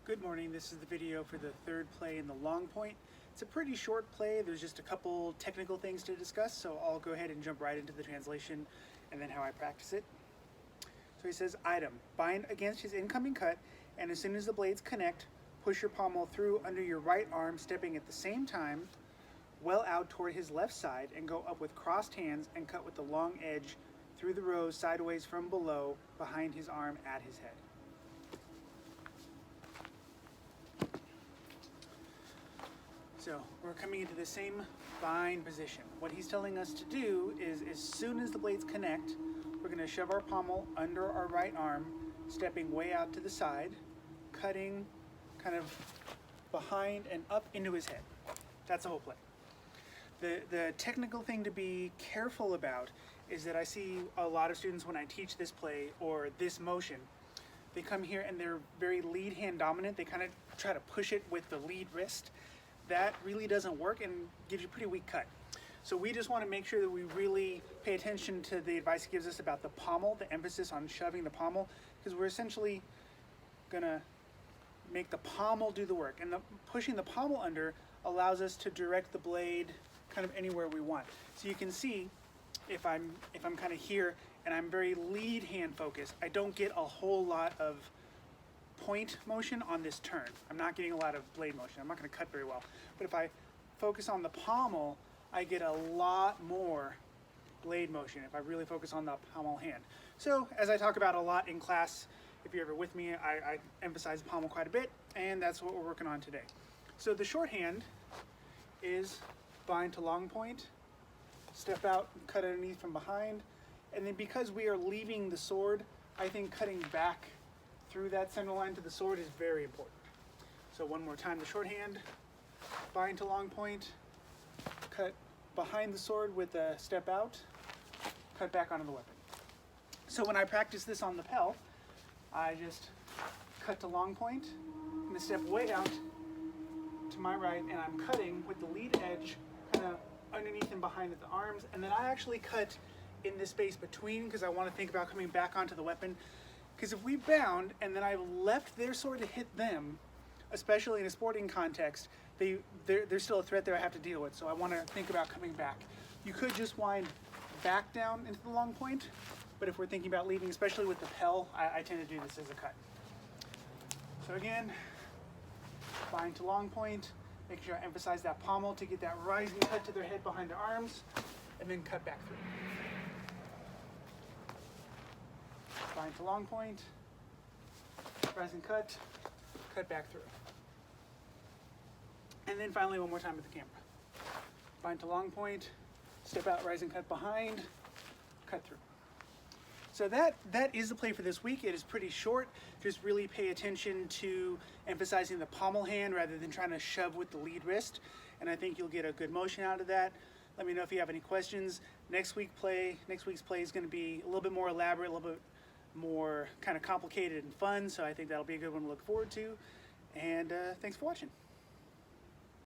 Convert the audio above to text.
Good morning, this is the video for the third play in the Longpoint. It's a pretty short play, there's just a couple technical things to discuss, so I'll go ahead and jump right into the translation and then how I practice it. So he says, item, bind against his incoming cut, and as soon as the blades connect, push your pommel through under your right arm, stepping at the same time, well out toward his left side, and go up with crossed hands and cut with the long edge through the rows sideways from below, behind his arm at his head. So we're coming into the same bind position. What he's telling us to do is as soon as the blades connect, we're going to shove our pommel under our right arm, stepping way out to the side, cutting kind of behind and up into his head. That's the whole play. The technical thing to be careful about is that I see a lot of students when I teach this play or this motion, they come here and they're very lead hand dominant. They kind of try to push it with the lead wrist. That really doesn't work and gives you a pretty weak cut. So we just want to make sure that we really pay attention to the advice he gives us about the pommel, the emphasis on shoving the pommel, because we're essentially gonna make the pommel do the work. And pushing the pommel under allows us to direct the blade kind of anywhere we want. So you can see if I'm kind of here and I'm very lead hand focused, I don't get a whole lot of point motion on this turn. I'm not getting a lot of blade motion. I'm not going to cut very well. But if I focus on the pommel, I get a lot more blade motion if I really focus on the pommel hand. So as I talk about a lot in class, if you're ever with me, I emphasize the pommel quite a bit, and that's what we're working on today. So the shorthand is bind to long point, step out, cut underneath from behind, and then because we are leaving the sword, I think cutting back through that center line to the sword is very important. So one more time, the shorthand, bind to long point, cut behind the sword with a step out, cut back onto the weapon. So when I practice this on the lapel, I just cut to long point, and then step way out to my right, and I'm cutting with the lead edge kind of underneath and behind at the arms, and then I actually cut in this space between because I want to think about coming back onto the weapon. Because if we bound and then I left their sword to hit them, especially in a sporting context, there's still a threat there I have to deal with. So I want to think about coming back. You could just wind back down into the long point, but if we're thinking about leaving, especially with the lapel, I tend to do this as a cut. So again, bind to long point, making sure I emphasize that pommel to get that rising cut to their head behind their arms, and then cut back through. Bind to long point, rising cut, cut back through. And then finally one more time with the camera. Bind to long point, step out, rising cut behind, cut through. So that is the play for this week. It is pretty short. Just really pay attention to emphasizing the pommel hand rather than trying to shove with the lead wrist. And I think you'll get a good motion out of that. Let me know if you have any questions. Next week's play is going to be a little bit more elaborate, a little bit more kind of complicated and fun, so I think that'll be a good one to look forward to. And thanks for watching.